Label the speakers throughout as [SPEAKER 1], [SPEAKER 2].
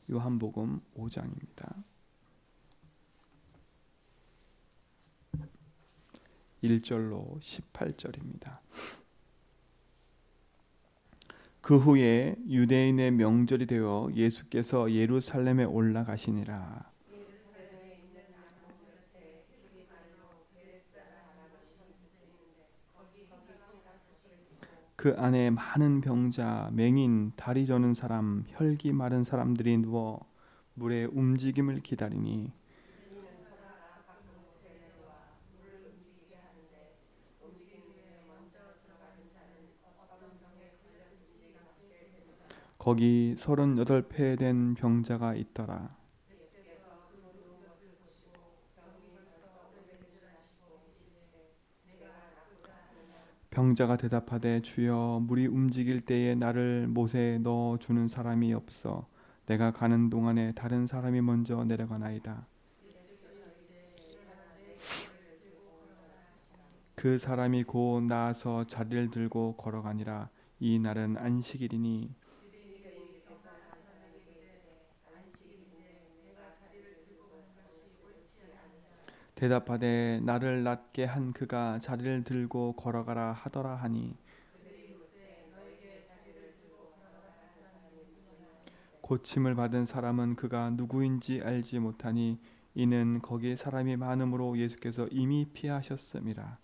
[SPEAKER 1] 요한복음 5장입니다. 1절로 18절입니다. 그 후에 유대인의 명절이 되어 예수께서 예루살렘에 올라가시니라. 그 안에 많은 병자, 맹인, 다리 저는 사람, 혈기 마른 사람들이 누워 물의 움직임을 기다리니 거기 38폐 된 병자가 있더라. 병자가 대답하되 주여 물이 움직일 때에 나를 못에 넣어 주는 사람이 없어 내가 가는 동안에 다른 사람이 먼저 내려가나이다. 그 사람이 곧 나아서 자리를 들고 걸어가니라. 이 날은 안식일이니 대답하되 나를 낫게 한 그가 자리를 들고 걸어가라 하더라 하니 고침을 받은 사람은 그가 누구인지 알지 못하니 이는 거기 사람이 많음으로 예수께서 이미 피하셨음이라.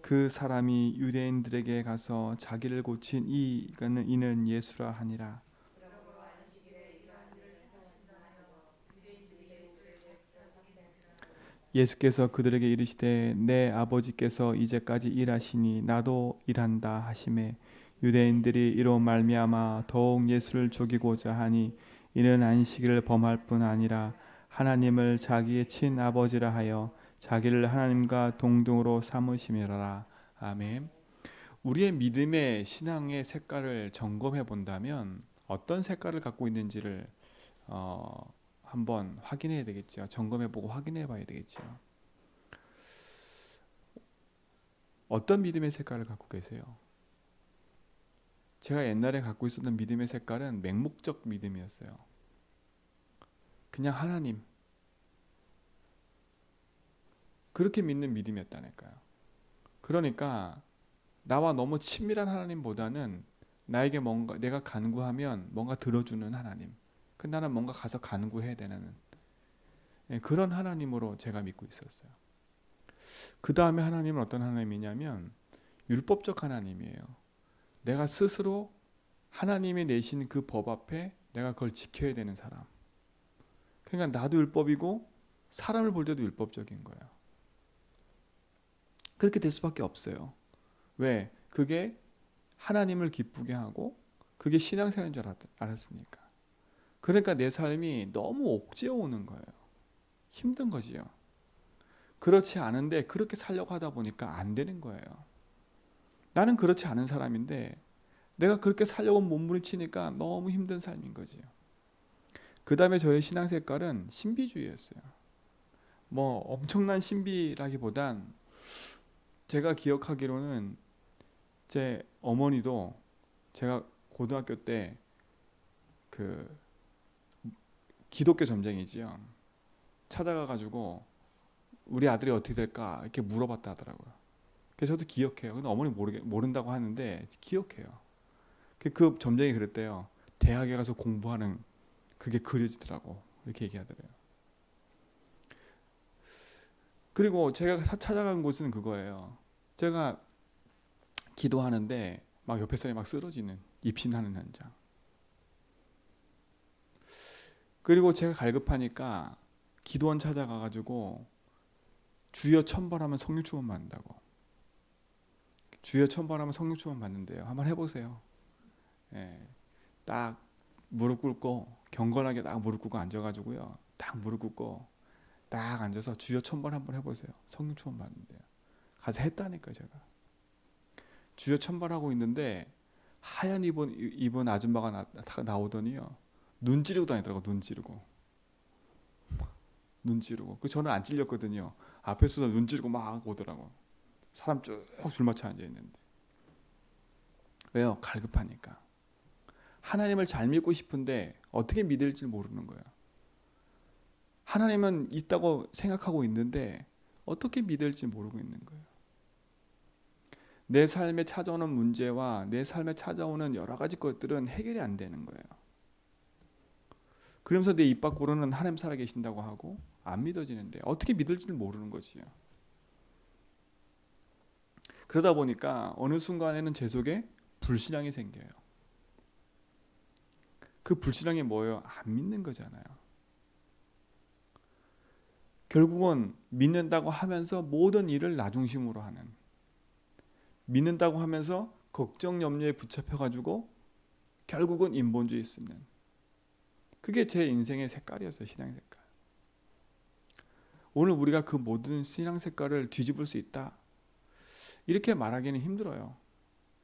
[SPEAKER 1] 그 사람이 유대인들에게 가서 자기를 고친 이는 예수라 하니라. 예수께서 그들에게 이르시되 내 아버지께서 이제까지 일하시니 나도 일한다 하시매 유대인들이 이로 말미암아 더욱 예수를 죽이고자 하니 이는 안식일을 범할 뿐 아니라 하나님을 자기의 친아버지라 하여 자기를 하나님과 동등으로 삼으심이라. 아멘. 우리의 믿음의 신앙의 색깔을 점검해 본다면 어떤 색깔을 갖고 있는지를 한번 확인해야 되겠죠. 점검해 보고 확인해 봐야 되겠죠. 어떤 믿음의 색깔을 갖고 계세요? 제가 옛날에 갖고 있었던 믿음의 색깔은 맹목적 믿음이었어요. 그냥 하나님, 그렇게 믿는 믿음이었다니까요. 그러니까 나와 너무 친밀한 하나님보다는 나에게 뭔가 내가 간구하면 뭔가 들어주는 하나님, 나는 뭔가 가서 간구해야 되는 그런 하나님으로 제가 믿고 있었어요. 그 다음에 하나님은 어떤 하나님이냐면 율법적 하나님이에요. 내가 스스로 하나님이 내신 그 법 앞에 내가 그걸 지켜야 되는 사람. 그러니까 나도 율법이고 사람을 볼 때도 율법적인 거예요. 그렇게 될 수밖에 없어요. 왜? 그게 하나님을 기쁘게 하고 그게 신앙생활인 줄 알았으니까. 그러니까 내 삶이 너무 옥죄어 오는 거예요. 힘든 거지요. 그렇지 않은데 그렇게 살려고 하다 보니까 안 되는 거예요. 나는 그렇지 않은 사람인데 내가 그렇게 살려고 몸부림치니까 너무 힘든 삶인 거지요. 그 다음에 저의 신앙 색깔은 신비주의였어요. 뭐 엄청난 신비라기보단 제가 기억하기로는 제 어머니도 제가 고등학교 때 그 기독교 점쟁이지요. 찾아가가지고 우리 아들이 어떻게 될까 이렇게 물어봤다 하더라고요. 그래서 저도 기억해요. 근데 어머니 모른다고 하는데 기억해요. 그 점쟁이 그랬대요. 대학에 가서 공부하는 그게 그려지더라고. 이렇게 얘기하더래요. 그리고 제가 찾아간 곳은 그거예요. 제가 기도하는데 막 옆에 사람이 막 쓰러지는 입신하는 현장. 그리고 제가 갈급하니까 기도원 찾아가가지고 주여 천번하면 성령 충만 받는다고. 주여 천번하면 성령 충만 받는데요. 한번 해보세요. 예, 딱 무릎 꿇고 경건하게 딱 무릎 꿇고 앉아가지고요. 딱 무릎 꿇고 딱 앉아서 주여 천번 한번 해보세요. 성령 충만 받는데요. 가서 했다니까요. 제가 주여 천번 하고 있는데 하얀 입은 아줌마가 나오더니요. 눈 찌르고 다니더라고. 눈 찌르고. 저는 안 찔렸거든요. 앞에서도 눈 찌르고 막 오더라고. 사람 쭉 줄 맞춰 앉아 있는데. 왜요? 갈급하니까. 하나님을 잘 믿고 싶은데 어떻게 믿을지 모르는 거예요. 하나님은 있다고 생각하고 있는데 어떻게 믿을지 모르고 있는 거예요. 내 삶에 찾아오는 문제와 내 삶에 찾아오는 여러 가지 것들은 해결이 안 되는 거예요. 그러면서 내 입 밖으로는 하나님 살아계신다고 하고 안 믿어지는데 어떻게 믿을지를 모르는 거지요. 그러다 보니까 어느 순간에는 제 속에 불신앙이 생겨요. 그 불신앙이 뭐예요? 안 믿는 거잖아요. 결국은 믿는다고 하면서 모든 일을 나 중심으로 하는, 믿는다고 하면서 걱정 염려에 붙잡혀가지고 결국은 인본주의 쓰는, 그게 제 인생의 색깔이었어요. 신앙 색깔. 오늘 우리가 그 모든 신앙 색깔을 뒤집을 수 있다, 이렇게 말하기는 힘들어요.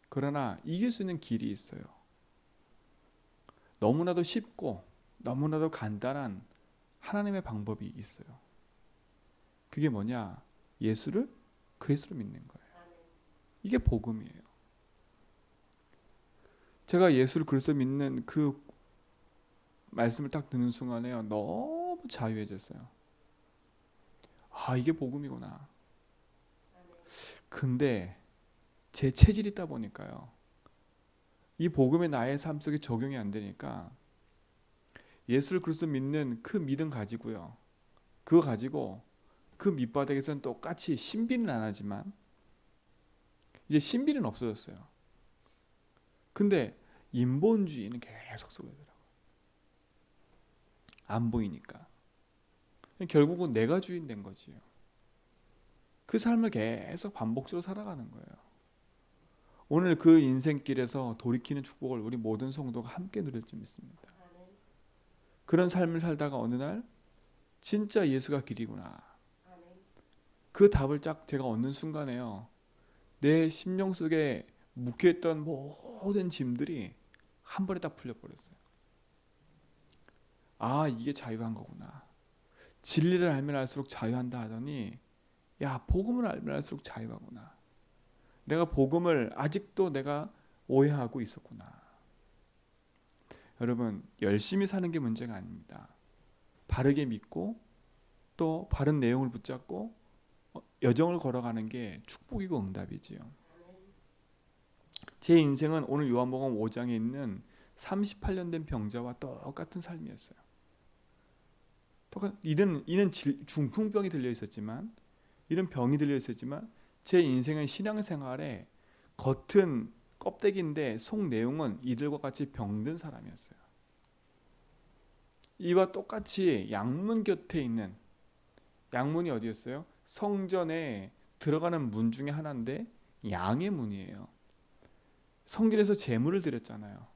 [SPEAKER 1] 그러나 이길 수 있는 길이 있어요. 너무나도 쉽고 너무나도 간단한 하나님의 방법이 있어요. 그게 뭐냐? 예수를 그리스도로 믿는 거예요. 이게 복음이에요. 제가 예수를 그리스도 믿는 그 말씀을 딱 듣는 순간에요, 너무 자유해졌어요. 아, 이게 복음이구나. 근데 제 체질이 있다 보니까요, 이 복음이 나의 삶 속에 적용이 안 되니까 예수를 그리스도 믿는 그 믿음 가지고요, 그거 가지고 그 밑바닥에서는 똑같이 신비는 안 하지만 이제 신비는 없어졌어요. 근데 인본주의는 계속 쏘더라고요. 안 보이니까. 결국은 내가 주인 된 거지요. 그 삶을 계속 반복적으로 살아가는 거예요. 오늘 그 인생길에서 돌이키는 축복을 우리 모든 성도가 함께 누릴 줄 믿습니다. 그런 삶을 살다가 어느 날 진짜 예수가 길이구나, 그 답을 딱 제가 얻는 순간에요, 내 심령 속에 묵혀있던 모든 짐들이 한 번에 딱 풀려버렸어요. 아, 이게 자유한 거구나. 진리를 알면 알수록 자유한다 하더니, 야, 복음을 알면 알수록 자유하구나. 내가 복음을 아직도 내가 오해하고 있었구나. 여러분, 열심히 사는 게 문제가 아닙니다. 바르게 믿고 또 바른 내용을 붙잡고 여정을 걸어가는 게 축복이고 응답이지요. 제 인생은 오늘 요한복음 5장에 있는 38년 된 병자와 똑같은 삶이었어요. 이는 중풍병이 들려 있었지만, 이런 병이 들려 있었지만 제 인생은 신앙생활에 겉은 껍데기인데 속 내용은 이들과 같이 병든 사람이었어요. 이와 똑같이 양문 곁에 있는, 양문이 어디였어요? 성전에 들어가는 문 중에 하나인데 양의 문이에요. 성전에서 제물을 드렸잖아요.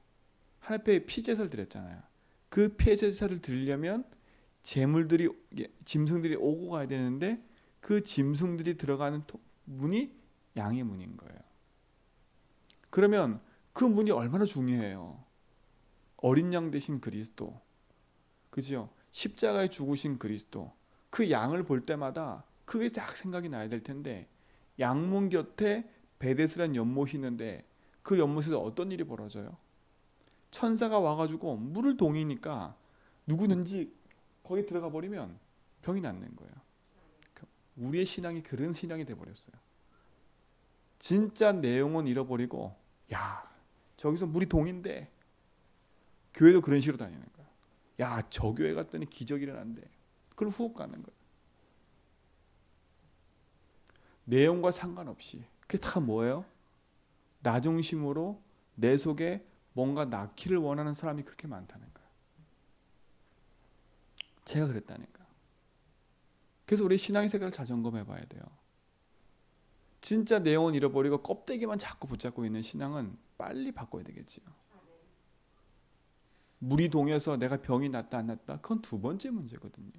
[SPEAKER 1] 하나님 앞에 피제사를 드렸잖아요. 그 피제사를 드리려면 제물들이, 짐승들이 오고 가야 되는데 그 짐승들이 들어가는 문이 양의 문인 거예요. 그러면 그 문이 얼마나 중요해요. 어린 양 되신 그리스도, 그죠? 십자가에 죽으신 그리스도, 그 양을 볼 때마다 그게 딱 생각이 나야 될 텐데, 양문 곁에 베데스라는 연못이 있는데 그 연못에서 어떤 일이 벌어져요? 천사가 와가지고 물을 동이니까 누구든지 거기 들어가 버리면 병이 낫는 거예요. 우리의 신앙이 그런 신앙이 돼버렸어요. 진짜 내용은 잃어버리고, 야, 저기서 물이 동인데, 교회도 그런 식으로 다니는 거야. 야, 저 교회 갔더니 기적이 일어난대. 그럼 후흡 가는 거야. 내용과 상관없이 그게 다 뭐예요? 나 중심으로 내 속에 뭔가 낳기를 원하는 사람이 그렇게 많다는 거야. 제가 그랬다니까. 그래서 우리 신앙의 세계를 자점검해 봐야 돼요. 진짜 내용은 잃어버리고 껍데기만 자꾸 붙잡고 있는 신앙은 빨리 바꿔야 되겠지요. 물이 동해서 내가 병이 낫다 안 낫다, 그건 두 번째 문제거든요.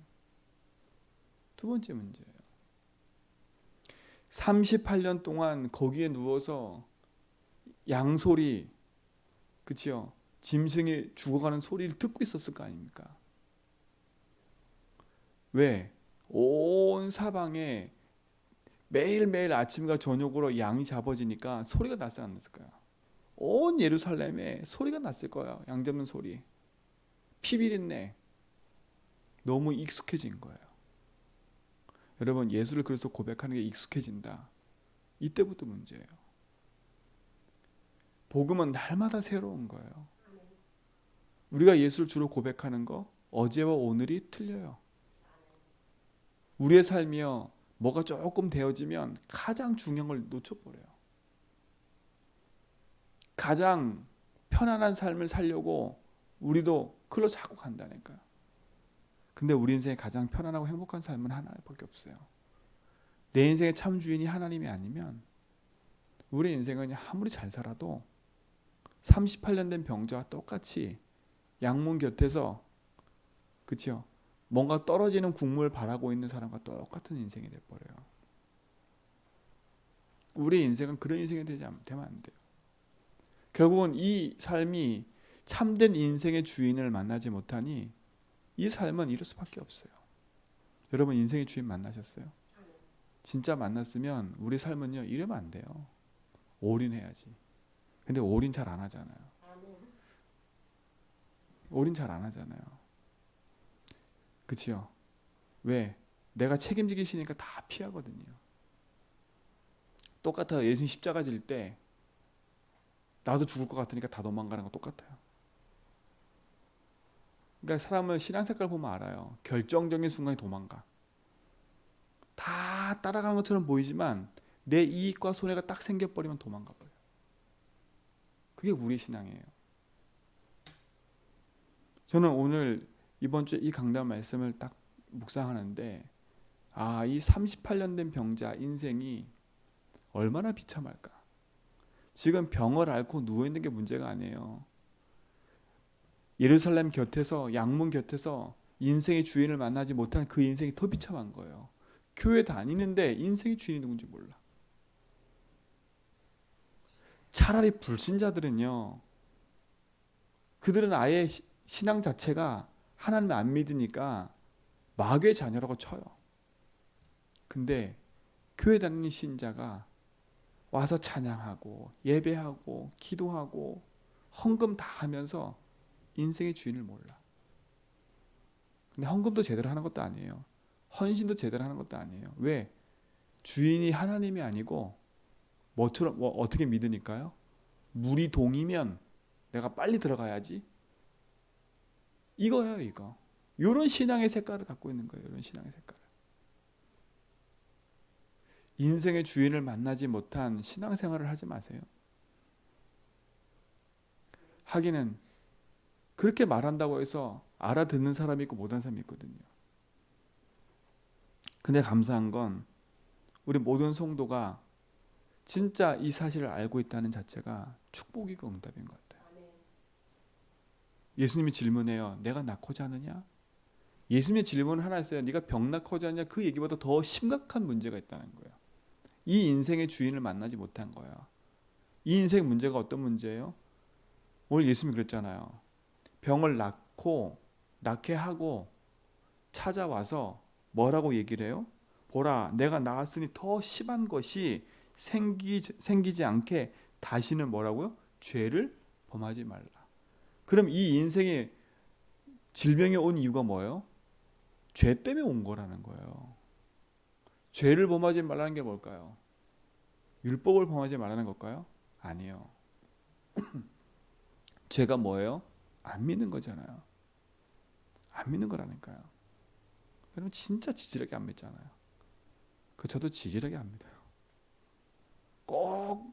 [SPEAKER 1] 두 번째 문제예요. 38년 동안 거기에 누워서 양소리, 그치요? 짐승이 죽어가는 소리를 듣고 있었을 거 아닙니까? 왜? 온 사방에 매일매일 아침과 저녁으로 양이 잡아지니까 소리가 났을 안 났을까요? 온 예루살렘에 소리가 났을 거예요. 양 잡는 소리. 피비린내. 너무 익숙해진 거예요. 여러분, 예수를 그래서 고백하는 게 익숙해진다. 이때부터 문제예요. 복음은 날마다 새로운 거예요. 우리가 예수를 주로 고백하는 거 어제와 오늘이 틀려요. 우리의 삶이요, 뭐가 조금 되어지면 가장 중요한 걸 놓쳐버려요. 가장 편안한 삶을 살려고 우리도 그걸로 자꾸 간다니까요. 근데 우리 인생에 가장 편안하고 행복한 삶은 하나밖에 없어요. 내 인생의 참 주인이 하나님이 아니면 우리 인생은 아무리 잘 살아도 38년 된 병자와 똑같이 양문 곁에서, 그렇죠? 뭔가 떨어지는 국물을 바라고 있는 사람과 똑같은 인생이 돼버려요. 우리 인생은 그런 인생이 되면 안 돼요. 결국은 이 삶이 참된 인생의 주인을 만나지 못하니 이 삶은 이럴 수밖에 없어요. 여러분, 인생의 주인 만나셨어요? 진짜 만났으면 우리 삶은요, 이러면 안 돼요. 올인해야지. 근데 올인 잘 안 하잖아요. 올인 잘 안 하잖아요. 그치요? 왜? 내가 책임지기 싫으니까 다 피하거든요. 똑같아요. 예수님 십자가 질 때 나도 죽을 것 같으니까 다 도망가는 거 똑같아요. 그러니까 사람은 신앙 색깔 보면 알아요. 결정적인 순간에 도망가. 다 따라가는 것처럼 보이지만 내 이익과 손해가 딱 생겨버리면 도망가 버려요. 그게 우리 신앙이에요. 저는 오늘 이번 주에 이 강단 말씀을 딱 묵상하는데, 이 38년 된 병자 인생이 얼마나 비참할까. 지금 병을 앓고 누워있는 게 문제가 아니에요. 예루살렘 곁에서, 양문 곁에서 인생의 주인을 만나지 못한 그 인생이 더 비참한 거예요. 교회 다니는데 인생의 주인이 누군지 몰라. 차라리 불신자들은요, 그들은 아예 신앙 자체가 하나님을 안 믿으니까 마귀의 자녀라고 쳐요. 근데 교회 다니는 신자가 와서 찬양하고 예배하고 기도하고 헌금 다 하면서 인생의 주인을 몰라. 근데 헌금도 제대로 하는 것도 아니에요. 헌신도 제대로 하는 것도 아니에요. 왜? 주인이 하나님이 아니고 뭐처럼 어떻게 믿으니까요? 물이 동이면 내가 빨리 들어가야지. 이거예요, 이거. 이런 신앙의 색깔을 갖고 있는 거예요. 이런 신앙의 색깔을. 인생의 주인을 만나지 못한 신앙생활을 하지 마세요. 하기는 그렇게 말한다고 해서 알아듣는 사람이 있고 못하는 사람이 있거든요. 근데 감사한 건 우리 모든 성도가 진짜 이 사실을 알고 있다는 자체가 축복이고 응답인 것 같아요. 예수님이 질문해요. 내가 낳고자 하느냐? 예수님의 질문 하나 있어요. 네가 병 낳고자 하느냐? 그 얘기보다 더 심각한 문제가 있다는 거예요. 이 인생의 주인을 만나지 못한 거예요. 이 인생의 문제가 어떤 문제예요? 오늘 예수님이 그랬잖아요. 병을 낳게 하고 찾아와서 뭐라고 얘기를 해요? 보라, 내가 낳았으니 더 심한 것이 생기지 않게 다시는 뭐라고요? 죄를 범하지 말라. 그럼 이 인생의 질병이 온 이유가 뭐예요? 죄 때문에 온 거라는 거예요. 죄를 범하지 말라는 게 뭘까요? 율법을 범하지 말라는 걸까요? 아니요. 죄가 뭐예요? 안 믿는 거잖아요. 안 믿는 거라니까요. 여러분 진짜 지질하게 안 믿잖아요. 저도 지질하게 안 믿어요. 꼭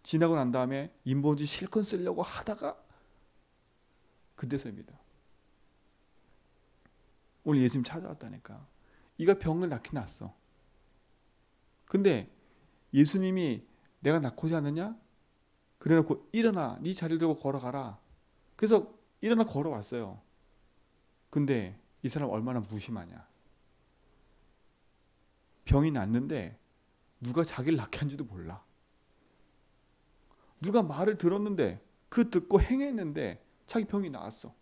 [SPEAKER 1] 지나고 난 다음에 인본주의 실컷 쓰려고 하다가 그때서 믿어. 오늘 예수님 찾아왔다니까. 이가 병을 낳긴 낳았어. 근데 예수님이 내가 낳고자 하느냐? 그래놓고 일어나, 네 자리를 들고 걸어가라. 그래서 일어나 걸어왔어요. 근데 이 사람 얼마나 무심하냐. 병이 났는데 누가 자기를 낳게 한지도 몰라. 누가 말을 들었는데 그 듣고 행했는데 자기 병이 나았어.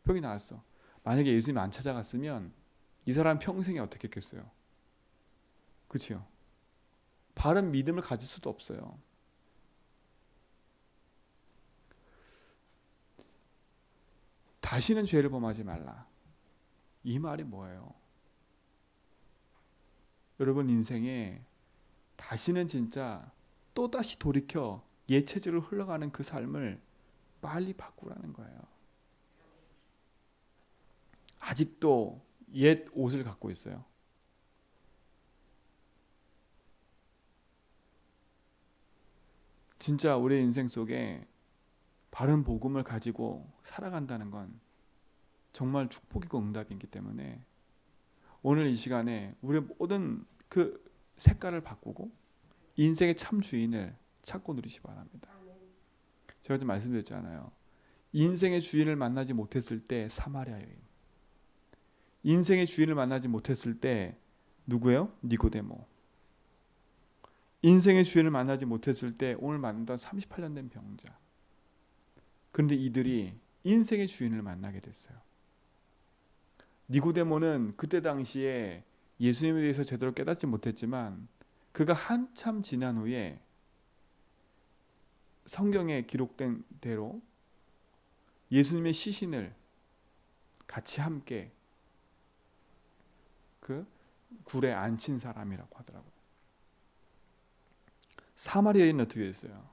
[SPEAKER 1] 병이 나았어. 만약에 예수님이 안 찾아갔으면 이 사람 평생에 어떻게 했겠어요? 그렇죠? 바른 믿음을 가질 수도 없어요. 다시는 죄를 범하지 말라. 이 말이 뭐예요? 여러분 인생에 다시는 진짜 또다시 돌이켜 옛 체질로 흘러가는 그 삶을 빨리 바꾸라는 거예요. 아직도 옛 옷을 갖고 있어요. 진짜 우리 인생 속에 바른 복음을 가지고 살아간다는 건 정말 축복이고 응답이기 때문에 오늘 이 시간에 우리 모든 그 색깔을 바꾸고 인생의 참 주인을 찾고 누리시 바랍니다. 제가 좀 말씀드렸잖아요. 인생의 주인을 만나지 못했을 때 사마리아 여인, 인생의 주인을 만나지 못했을 때 누구예요? 니고데모. 인생의 주인을 만나지 못했을 때 오늘 만났던 38년 된 병자. 그런데 이들이 인생의 주인을 만나게 됐어요. 니고데모는 그때 당시에 예수님에 대해서 제대로 깨닫지 못했지만 그가 한참 지난 후에 성경에 기록된 대로 예수님의 시신을 같이 함께 그 굴에 앉힌 사람이라고 하더라고요. 사마리아 여인은 어떻게 됐어요?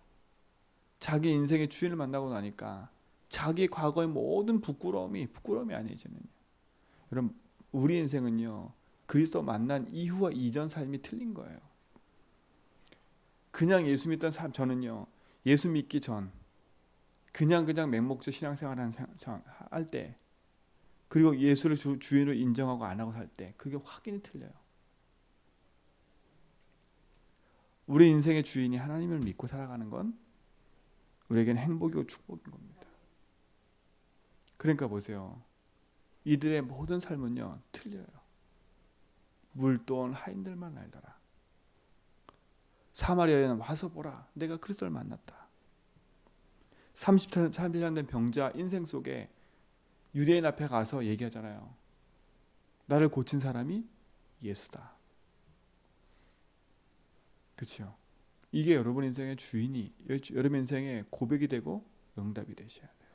[SPEAKER 1] 자기 인생의 주인을 만나고 나니까 자기 과거의 모든 부끄러움이 아니에요. 여러분 우리 인생은요 그리스도 만난 이후와 이전 삶이 틀린 거예요. 그냥 예수 믿던 사람 저는요 예수 믿기 전 그냥 맹목적 신앙생활 할 때 그리고 예수를 주인으로 인정하고 안 하고 살 때 그게 확연히 틀려요. 우리 인생의 주인이 하나님을 믿고 살아가는 건 우리에게는 행복이고 축복인 겁니다. 그러니까 보세요. 이들의 모든 삶은요 틀려요. 물돈 하인들만 알더라. 사마리아에는 와서 보라. 내가 그리스도를 만났다. 31년 된 병자 인생 속에 유대인 앞에 가서 얘기하잖아요. 나를 고친 사람이 예수다. 그렇죠? 이게 여러분 인생의 주인이 여러분 인생의 고백이 되고 응답이 되셔야 돼요.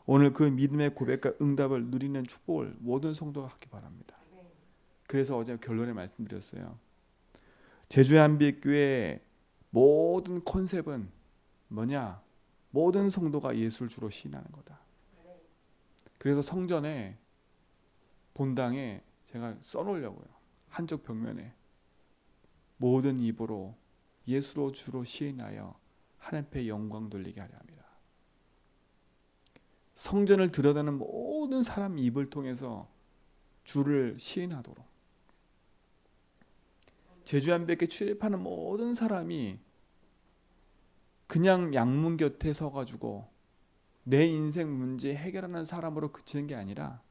[SPEAKER 1] 오늘 그 믿음의 고백과 응답을 누리는 축복을 모든 성도가 갖기 바랍니다. 그래서 어제 결론에 말씀드렸어요. 제주의 한빛교회 모든 컨셉은 뭐냐? 모든 성도가 예수를 주로 시인하는 거다. 그래서 성전에 본당에 제가 써놓으려고요. 한쪽 벽면에 모든 입으로 예수로 주로 시인하여 하나님 앞에 영광 돌리게 하려 합니다. 성전을 들여다는 모든 사람 입을 통해서 주를 시인하도록 제주 한백에 출입하는 모든 사람이 그냥 양문 곁에 서가지고 내 인생 문제 해결하는 사람으로 그치는 게 아니라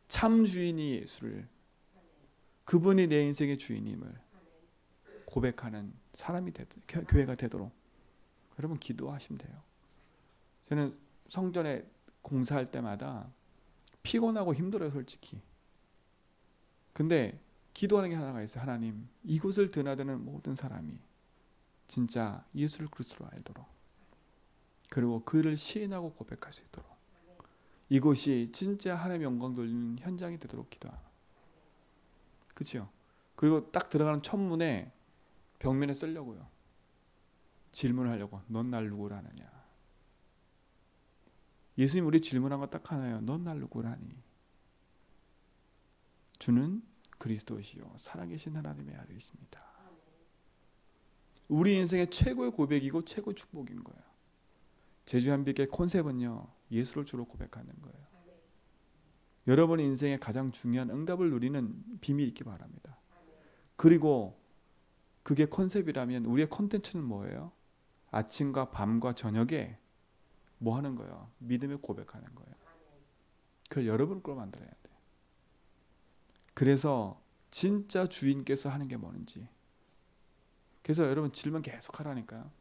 [SPEAKER 1] 참 주인이 예수를 그분이 내 인생의 주인임을 고백하는 사람이 교회가 되도록 여러분 기도하시면 돼요. 저는 성전에 공사할 때마다 피곤하고 힘들어요 솔직히. 근데 기도하는 게 하나가 있어요. 하나님 이곳을 드나드는 모든 사람이 진짜 예수를 그리스도로 알도록 그리고 그를 시인하고 고백할 수 있도록 이곳이 진짜 하나님의 영광 돌리는 현장이 되도록 기도하라. 그렇죠? 그리고 딱 들어가는 첫 문에 벽면에 쓰려고요. 질문하려고. 넌 날 누구라 하느냐. 예수님 우리 질문한 거 딱 하나예요. 넌 날 누구라 하니. 주는 그리스도시요 살아계신 하나님의 아들이십니다. 우리 인생의 최고의 고백이고 최고의 축복인 거예요. 제주 한빛의 콘셉트는요. 예수를 주로 고백하는 거예요. 여러분 인생의 가장 중요한 응답을 누리는 비밀이 있기 바랍니다. 그리고 그게 컨셉이라면 우리의 콘텐츠는 뭐예요? 아침과 밤과 저녁에 뭐 하는 거예요? 믿음을 고백하는 거예요. 그걸 여러분 걸로 만들어야 돼요. 그래서 진짜 주인께서 하는 게 뭐는지. 그래서 여러분 질문 계속 하라니까요.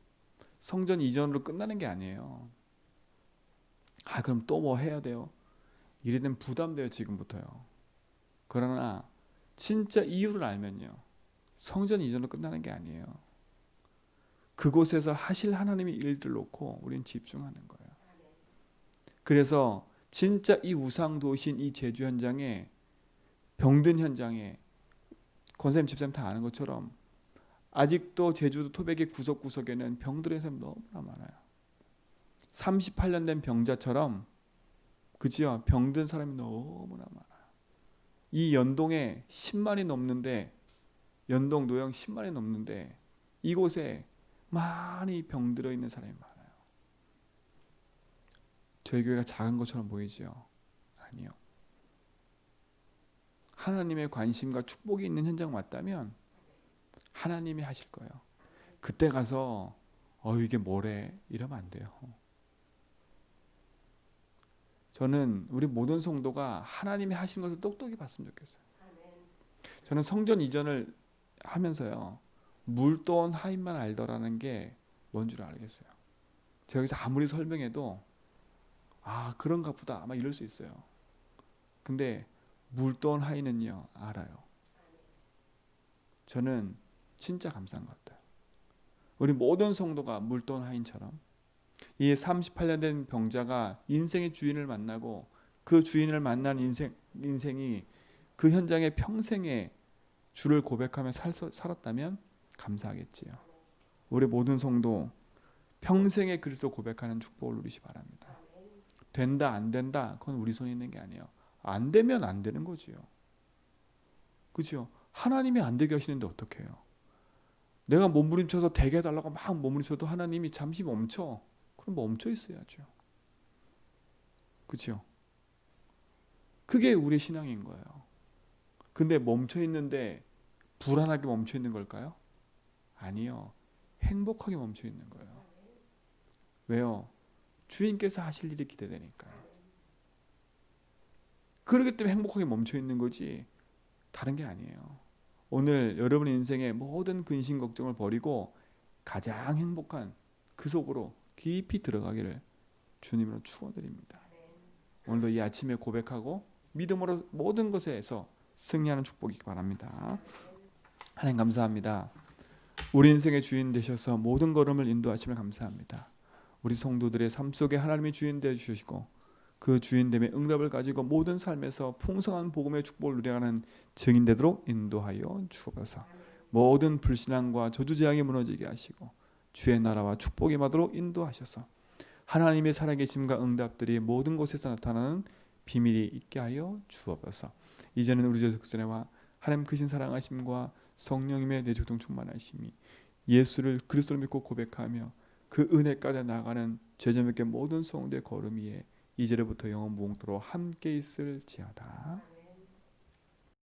[SPEAKER 1] 성전 이전으로 끝나는 게 아니에요. 그럼 또 뭐 해야 돼요? 이래 되면 부담돼요 지금부터요. 그러나 진짜 이유를 알면요, 성전 이전으로 끝나는 게 아니에요. 그곳에서 하실 하나님의 일들 놓고 우리는 집중하는 거예요. 그래서 진짜 이 우상 도신 이 제주 현장에, 병든 현장에, 권사님 집사님 다 아는 것처럼 아직도 제주도 토백의 구석구석에는 병들은 사람이 너무나 많아요. 38년 된 병자처럼, 그지요? 병든 사람이 너무나 많아요. 이 연동에 10만이 넘는데, 연동 노영 10만이 넘는데 이곳에 많이 병들어 있는 사람이 많아요. 저희 교회가 작은 것처럼 보이지요? 아니요. 하나님의 관심과 축복이 있는 현장 왔다면 하나님이 하실 거예요. 그때 가서 이게 뭐래 이러면 안 돼요. 저는 우리 모든 성도가 하나님이 하신 것을 똑똑히 봤으면 좋겠어요. 저는 성전 이전을 하면서요, 물돈 하인만 알더라는 게 뭔 줄 알겠어요. 제가 여기서 아무리 설명해도 그런가 보다 아마 이럴 수 있어요. 근데 물돈 하인은요 알아요. 저는 진짜 감사한 것 같아요. 우리 모든 성도가 물돈 하인처럼 이 38년 된 병자가 인생의 주인을 만나고 그 주인을 만난 인생이 그 현장에 평생의 주를 고백하며 살았다면 감사하겠지요. 우리 모든 성도 평생의 그리스도 고백하는 축복을 누리시 바랍니다. 된다 안 된다 그건 우리 손에 있는 게 아니에요. 안 되면 안 되는 거지요. 그렇죠? 하나님이 안 되게 하시는데 어떡해요? 내가 몸부림쳐서 되게 해달라고 막 몸부림쳐도 하나님이 잠시 멈춰. 그럼 멈춰 있어야죠. 그렇죠? 그게 우리 신앙인 거예요. 근데 멈춰 있는데 불안하게 멈춰 있는 걸까요? 아니요. 행복하게 멈춰 있는 거예요. 왜요? 주인께서 하실 일이 기대되니까요. 그렇기 때문에 행복하게 멈춰 있는 거지 다른 게 아니에요. 오늘 여러분의 인생의 모든 근심 걱정을 버리고 가장 행복한 그 속으로 깊이 들어가기를 주님으로 축원드립니다. 오늘도 이 아침에 고백하고 믿음으로 모든 것에서 승리하는 축복이 바랍니다. 하나님 감사합니다. 우리 인생의 주인 되셔서 모든 걸음을 인도하심을 감사합니다. 우리 성도들의 삶 속에 하나님이 주인 되어 주시고 그 주인됨의 응답을 가지고 모든 삶에서 풍성한 복음의 축복을 누려가는 증인 되도록 인도하여 주옵소서. 모든 불신앙과 저주재앙이 무너지게 하시고 주의 나라와 축복이 임하도록 인도하셔서 하나님의 살아계심과 응답들이 모든 곳에서 나타나는 비밀이 있게 하여 주옵소서. 이제는 우리 주 그리스도와 하나님 크신 사랑하심과 성령님의 내주동 충만하심이 예수를 그리스도로 믿고 고백하며 그 은혜 가운데 나아가는 죄자에게 모든 성도의 걸음 위에 이제로부터 영원 무궁토록 함께 있을지어다.